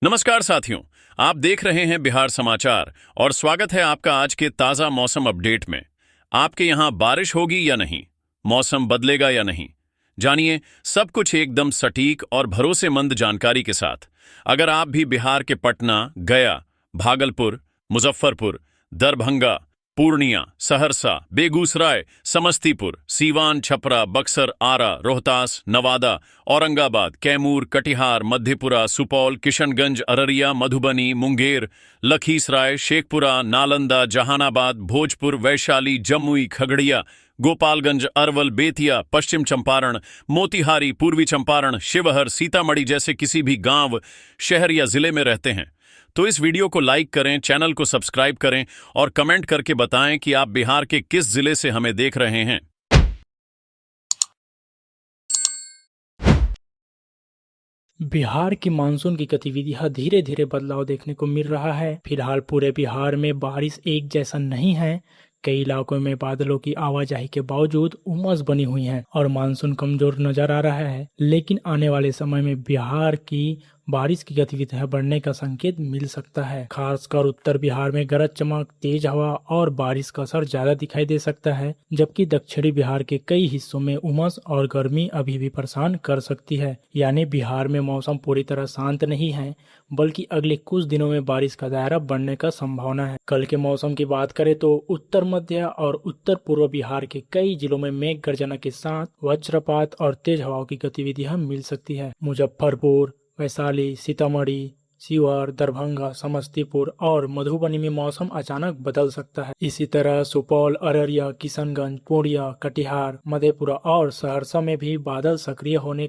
नमस्कार साथियों, आप देख रहे हैं बिहार समाचार और स्वागत है आपका आज के ताज़ा मौसम अपडेट में। आपके यहाँ बारिश होगी या नहीं, मौसम बदलेगा या नहीं, जानिए सब कुछ एकदम सटीक और भरोसेमंद जानकारी के साथ। अगर आप भी बिहार के पटना, गया, भागलपुर, मुजफ्फरपुर, दरभंगा, पूर्णिया, सहरसा, बेगूसराय, समस्तीपुर, सीवान, छपरा, बक्सर, आरा, रोहतास, नवादा, औरंगाबाद, कैमूर, कटिहार, मधेपुरा, सुपौल, किशनगंज, अररिया, मधुबनी, मुंगेर, लखीसराय, शेखपुरा, नालंदा, जहानाबाद, भोजपुर, वैशाली, जमुई, खगड़िया, गोपालगंज, अरवल, बेतिया, पश्चिम चंपारण, मोतिहारी, पूर्वी चंपारण, शिवहर, सीतामढ़ी जैसे किसी भी गांव, शहर या जिले में रहते हैं तो इस वीडियो को लाइक करें, चैनल को सब्सक्राइब करें और कमेंट करके बताएं कि आप बिहार के किस जिले से हमें देख रहे हैं। बिहार की मानसून की गतिविधियां धीरे धीरे बदलाव देखने को मिल रहा है। फिलहाल पूरे बिहार में बारिश एक जैसा नहीं है। कई इलाकों में बादलों की आवाजाही के बावजूद उमस बनी हुई है और मानसून कमजोर नजर आ रहा है। लेकिन आने वाले समय में बिहार की बारिश की गतिविधियां बढ़ने का संकेत मिल सकता है। खासकर उत्तर बिहार में गरज चमक, तेज हवा और बारिश का असर ज्यादा दिखाई दे सकता है, जबकि दक्षिणी बिहार के कई हिस्सों में उमस और गर्मी अभी भी परेशान कर सकती है। यानी बिहार में मौसम पूरी तरह शांत नहीं है, बल्कि अगले कुछ दिनों में बारिश का दायरा बढ़ने का संभावना है। कल के मौसम की बात करें तो उत्तर मध्य और उत्तर पूर्व बिहार के कई जिलों में मेघ गर्जना के साथ वज्रपात और तेज हवाओं की गतिविधियां मिल सकती है। मुजफ्फरपुर, वैशाली, सीतामढ़ी, शिवहर, दरभंगा, समस्तीपुर और मधुबनी में मौसम अचानक बदल सकता है। इसी तरह सुपौल, अररिया, किशनगंज, पूर्णिया, कटिहार, मधेपुरा और सहरसा में भी बादल सक्रिय होने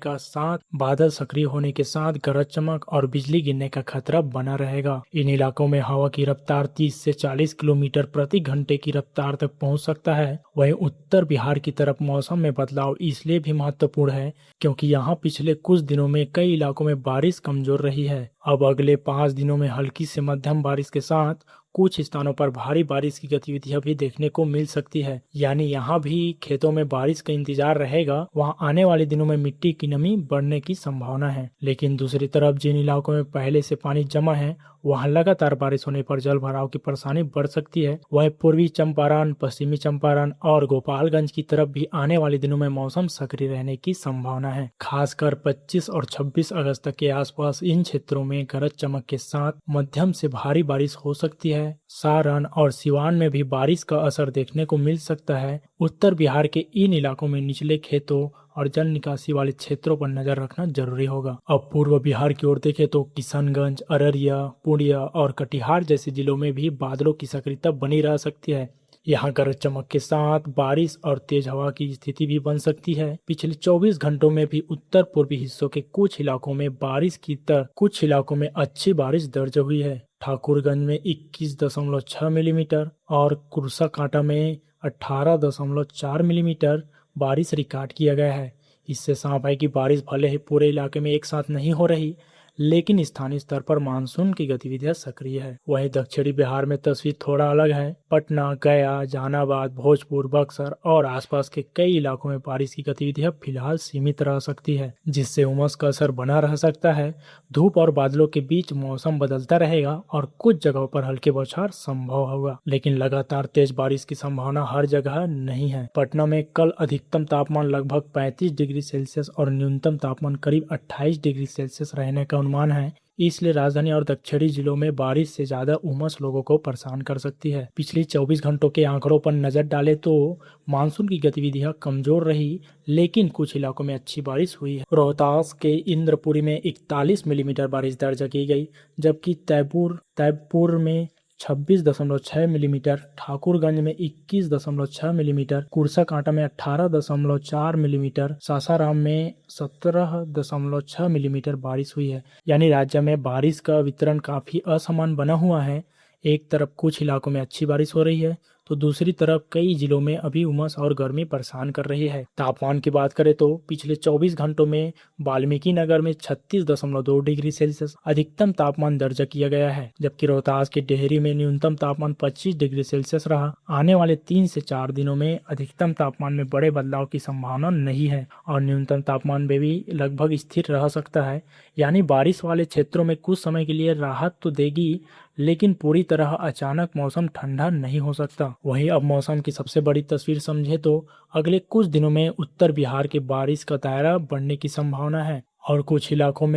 के साथ गरज चमक और बिजली गिरने का खतरा बना रहेगा। इन इलाकों में हवा की रफ्तार 30 से 40 किलोमीटर प्रति घंटे की रफ्तार तक पहुंच सकता है। वहीं उत्तर बिहार की तरफ मौसम में बदलाव इसलिए भी महत्वपूर्ण है क्योंकि यहाँ पिछले कुछ दिनों में कई इलाकों में बारिश कमजोर रही है। अब अगले 5 दिनों में हल्की से मध्यम बारिश के साथ कुछ स्थानों पर भारी बारिश की गतिविधियां भी देखने को मिल सकती है। यानी यहाँ भी खेतों में बारिश का इंतजार रहेगा। वहाँ आने वाले दिनों में मिट्टी की नमी बढ़ने की संभावना है। लेकिन दूसरी तरफ जिन इलाकों में पहले से पानी जमा है, वहाँ लगातार बारिश होने पर जल भराव की परेशानी बढ़ सकती है। वहीं पूर्वी चंपारण, पश्चिमी चंपारण और गोपालगंज की तरफ भी आने वाले दिनों में मौसम सक्रिय रहने की संभावना है। खासकर 25 और 26 अगस्त तक के आसपास इन क्षेत्रों में गरज चमक के साथ मध्यम से भारी बारिश हो सकती है। सारण और सिवान में भी बारिश का असर देखने को मिल सकता है। उत्तर बिहार के इन इलाकों में निचले खेतों और जल निकासी वाले क्षेत्रों पर नजर रखना जरूरी होगा। अब पूर्व बिहार की ओर देखें तो किशनगंज, अररिया, पूर्णिया और कटिहार जैसे जिलों में भी बादलों की सक्रियता बनी रह सकती है। यहाँ गरज चमक के साथ बारिश और तेज हवा की स्थिति भी बन सकती है। पिछले 24 घंटों में भी उत्तर पूर्वी हिस्सों के कुछ इलाकों में कुछ इलाकों में अच्छी बारिश दर्ज हुई है। ठाकुरगंज में 21.6 मिलीमीटर और कुर्साकांटा में 18.4 मिलीमीटर बारिश रिकॉर्ड किया गया है। इससे साफ है कि बारिश भले ही पूरे इलाके में एक साथ नहीं हो रही, लेकिन स्थानीय स्तर पर मानसून की गतिविधियां सक्रिय है। वहीं दक्षिणी बिहार में तस्वीर थोड़ा अलग है। पटना, गया, जहानाबाद, भोजपुर, बक्सर और आसपास के कई इलाकों में बारिश की गतिविधियां फिलहाल सीमित रह सकती है, जिससे उमस का असर बना रह सकता है। धूप और बादलों के बीच मौसम बदलता रहेगा और कुछ जगहों पर हल्के बौछार संभव होगा, लेकिन लगातार तेज बारिश की संभावना हर जगह नहीं है। पटना में कल अधिकतम तापमान लगभग 35 डिग्री सेल्सियस और न्यूनतम तापमान करीब 28 डिग्री सेल्सियस रहने का अनुमान है। इसलिए राजधानी और दक्षिणी जिलों में बारिश से ज्यादा उमस लोगों को परेशान कर सकती है। पिछले 24 घंटों के आंकड़ों पर नजर डालें तो मानसून की गतिविधियां कमजोर रही, लेकिन कुछ इलाकों में अच्छी बारिश हुई है। रोहतास के इंद्रपुरी में 41 मिलीमीटर बारिश दर्ज की गई, जबकि तैयबपुर में 26.6 मिलीमीटर, ठाकुरगंज में 21.6 मिलीमीटर, कुर्साकांटा में 18.4 मिलीमीटर, सासाराम में 17.6 मिलीमीटर बारिश हुई है। यानी राज्य में बारिश का वितरण काफी असमान बना हुआ है। एक तरफ कुछ इलाकों में अच्छी बारिश हो रही है, तो दूसरी तरफ कई जिलों में अभी उमस और गर्मी परेशान कर रही है। तापमान की बात करें तो पिछले 24 घंटों में वाल्मीकि नगर में 36.2 डिग्री सेल्सियस अधिकतम तापमान दर्ज किया गया है, जबकि रोहतास के डेहरी में न्यूनतम तापमान 25 डिग्री सेल्सियस रहा। आने वाले 3 से 4 दिनों में अधिकतम तापमान में बड़े बदलाव की संभावना नहीं है और न्यूनतम तापमान में भी लगभग स्थिर रह सकता है। यानी बारिश वाले क्षेत्रों में कुछ समय के लिए राहत तो देगी, लेकिन पूरी तरह अचानक मौसम ठंडा नहीं हो सकता। वहीं अब मौसम की सबसे बड़ी तस्वीर समझे तो अगले कुछ दिनों में उत्तर बिहार के बारिश का दायरा बढ़ने की संभावना है और कुछ इलाकों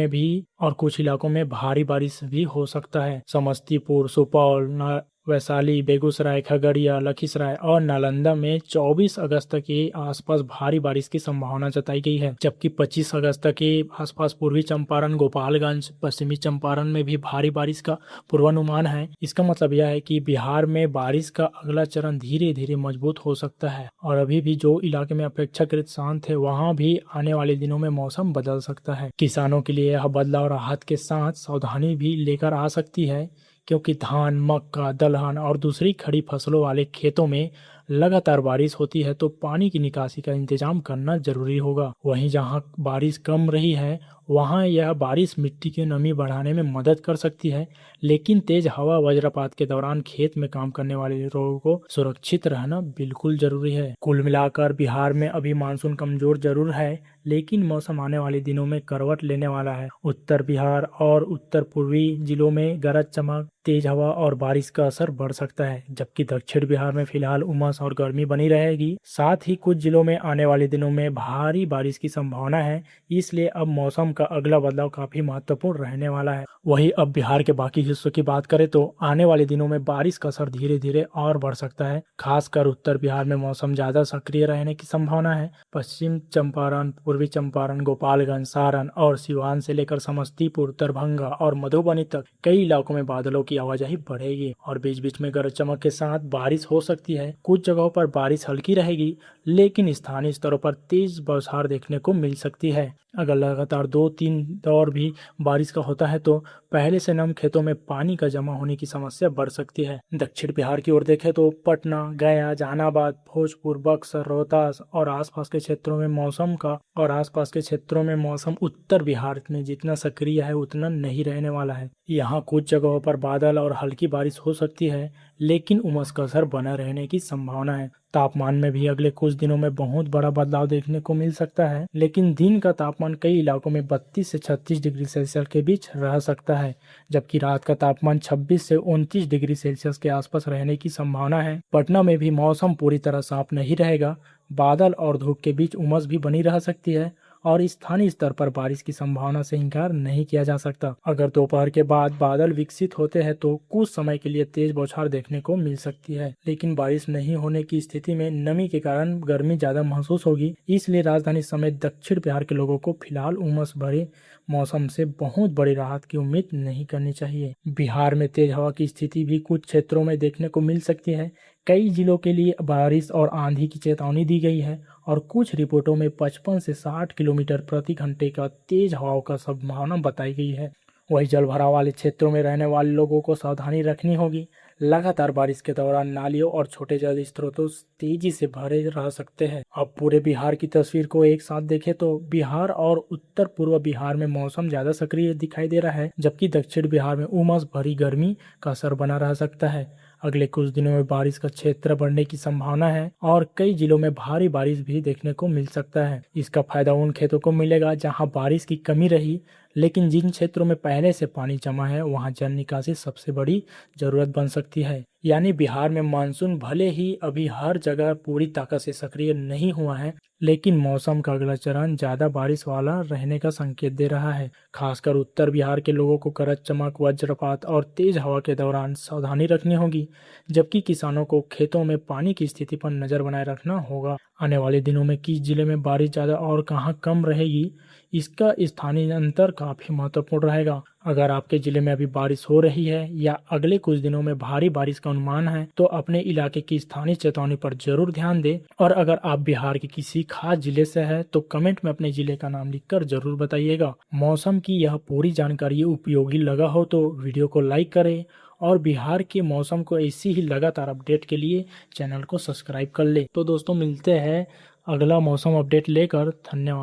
में भारी बारिश भी हो सकता है। समस्तीपुर, सुपौल, वैशाली, बेगूसराय, खगड़िया, लखीसराय और नालंदा में 24 अगस्त के आसपास भारी बारिश की संभावना जताई गई है, जबकि 25 अगस्त के आसपास पूर्वी चंपारण, गोपालगंज, पश्चिमी चंपारण में भी भारी बारिश का पूर्वानुमान है। इसका मतलब यह है कि बिहार में बारिश का अगला चरण धीरे धीरे मजबूत हो सकता है और अभी भी जो इलाके में अपेक्षाकृत शांत है वहाँ भी आने वाले दिनों में मौसम बदल सकता है। किसानों के लिए यह बदलाव राहत के साथ सावधानी भी लेकर आ सकती है, क्योंकि धान, मक्का, दलहन और दूसरी खड़ी फसलों वाले खेतों में लगातार बारिश होती है तो पानी की निकासी का इंतजाम करना जरूरी होगा। वहीं जहां बारिश कम रही है वहां यह बारिश मिट्टी की नमी बढ़ाने में मदद कर सकती है, लेकिन तेज हवा वज्रपात के दौरान खेत में काम करने वाले लोगों को सुरक्षित रहना बिल्कुल जरूरी है। कुल मिलाकर बिहार में अभी मानसून कमजोर जरूर है, लेकिन मौसम आने वाले दिनों में करवट लेने वाला है। उत्तर बिहार और उत्तर पूर्वी जिलों में गरज चमक, तेज हवा और बारिश का असर बढ़ सकता है, जबकि दक्षिण बिहार में फिलहाल उमस और गर्मी बनी रहेगी। साथ ही कुछ जिलों में आने वाले दिनों में भारी बारिश की संभावना है, इसलिए अब मौसम का अगला बदलाव काफी महत्वपूर्ण रहने वाला है। वहीं अब बिहार के बाकी हिस्सों की बात करें तो आने वाले दिनों में बारिश का असर धीरे धीरे और बढ़ सकता है। खासकर उत्तर बिहार में मौसम ज्यादा सक्रिय रहने की संभावना है। पश्चिम चंपारण, पूर्वी चंपारण, गोपालगंज, सारण और सिवान से लेकर समस्तीपुर, दरभंगा और मधुबनी तक कई इलाकों में बादलों की आवाजाही बढ़ेगी और बीच बीच में गरज चमक के साथ बारिश हो सकती है। कुछ जगहों पर बारिश हल्की रहेगी, लेकिन स्थानीय स्तरों पर तेज बौछार देखने को मिल सकती है। अगर लगातार 2-3 दौर भी बारिश का होता है तो पहले से नम खेतों में पानी का जमा होने की समस्या बढ़ सकती है। दक्षिण बिहार की ओर देखें तो पटना, गया, जहानाबाद, भोजपुर, बक्सर, रोहतास और आसपास के क्षेत्रों में मौसम उत्तर बिहार में जितना सक्रिय है उतना नहीं रहने वाला है। यहाँ कुछ जगहों पर बादल और हल्की बारिश हो सकती है, लेकिन उमस का असर बना रहने की संभावना है। तापमान में भी अगले कुछ दिनों में बहुत बड़ा बदलाव देखने को मिल सकता है, लेकिन दिन का तापमान कई इलाकों में 32 से 36 डिग्री सेल्सियस के बीच रह सकता है, जबकि रात का तापमान 26 से 29 डिग्री सेल्सियस के आसपास रहने की संभावना है। पटना में भी मौसम पूरी तरह साफ नहीं रहेगा, बादल और धूप के बीच उमस भी बनी रह सकती है और स्थानीय स्तर पर बारिश की संभावना से इनकार नहीं किया जा सकता। अगर दोपहर के बाद बादल विकसित होते हैं तो कुछ समय के लिए तेज बौछार देखने को मिल सकती है, लेकिन बारिश नहीं होने की स्थिति में नमी के कारण गर्मी ज्यादा महसूस होगी। इसलिए राजधानी समेत दक्षिण बिहार के लोगों को फिलहाल उमस भरे मौसम से बहुत बड़ी राहत की उम्मीद नहीं करनी चाहिए। बिहार में तेज हवा की स्थिति भी कुछ क्षेत्रों में देखने को मिल सकती है। कई जिलों के लिए बारिश और आंधी की चेतावनी दी गई है और कुछ रिपोर्टों में 55 से 60 किलोमीटर प्रति घंटे का तेज हवाओं का संभावना बताई गई है। वही जलभराव वाले क्षेत्रों में रहने वाले लोगों को सावधानी रखनी होगी। लगातार बारिश के दौरान नालियों और छोटे जल स्रोतों तेजी से भरे रह सकते हैं। अब पूरे बिहार की तस्वीर को एक साथ देखें तो बिहार और उत्तर पूर्व बिहार में मौसम ज्यादा सक्रिय दिखाई दे रहा है, जबकि दक्षिण बिहार में उमस भरी गर्मी का असर बना रह सकता है। अगले कुछ दिनों में बारिश का क्षेत्र बढ़ने की संभावना है और कई जिलों में भारी बारिश भी देखने को मिल सकता है। इसका फायदा उन खेतों को मिलेगा जहां बारिश की कमी रही, लेकिन जिन क्षेत्रों में पहले से पानी जमा है वहां जल निकासी सबसे बड़ी जरूरत बन सकती है। यानी बिहार में मानसून भले ही अभी हर जगह पूरी ताकत से सक्रिय नहीं हुआ है, लेकिन मौसम का अगला चरण ज्यादा बारिश वाला रहने का संकेत दे रहा है। खासकर उत्तर बिहार के लोगों को गरज चमक, वज्रपात और तेज हवा के दौरान सावधानी रखनी होगी, जबकि किसानों को खेतों में पानी की स्थिति पर नजर बनाए रखना होगा। आने वाले दिनों में किस जिले में बारिश ज्यादा और कहां कम रहेगी, इसका स्थानीय अंतर काफी महत्वपूर्ण रहेगा। अगर आपके जिले में अभी बारिश हो रही है या अगले कुछ दिनों में भारी बारिश का अनुमान है तो अपने इलाके की स्थानीय चेतावनी पर जरूर ध्यान दें। और अगर आप बिहार के किसी खास जिले से हैं तो कमेंट में अपने जिले का नाम लिखकर जरूर बताइएगा। मौसम की यह पूरी जानकारी उपयोगी लगा हो तो वीडियो को लाइक करें और बिहार के मौसम को ऐसी ही लगातार अपडेट के लिए चैनल को सब्सक्राइब कर ले। तो दोस्तों मिलते हैं अगला मौसम अपडेट लेकर। धन्यवाद।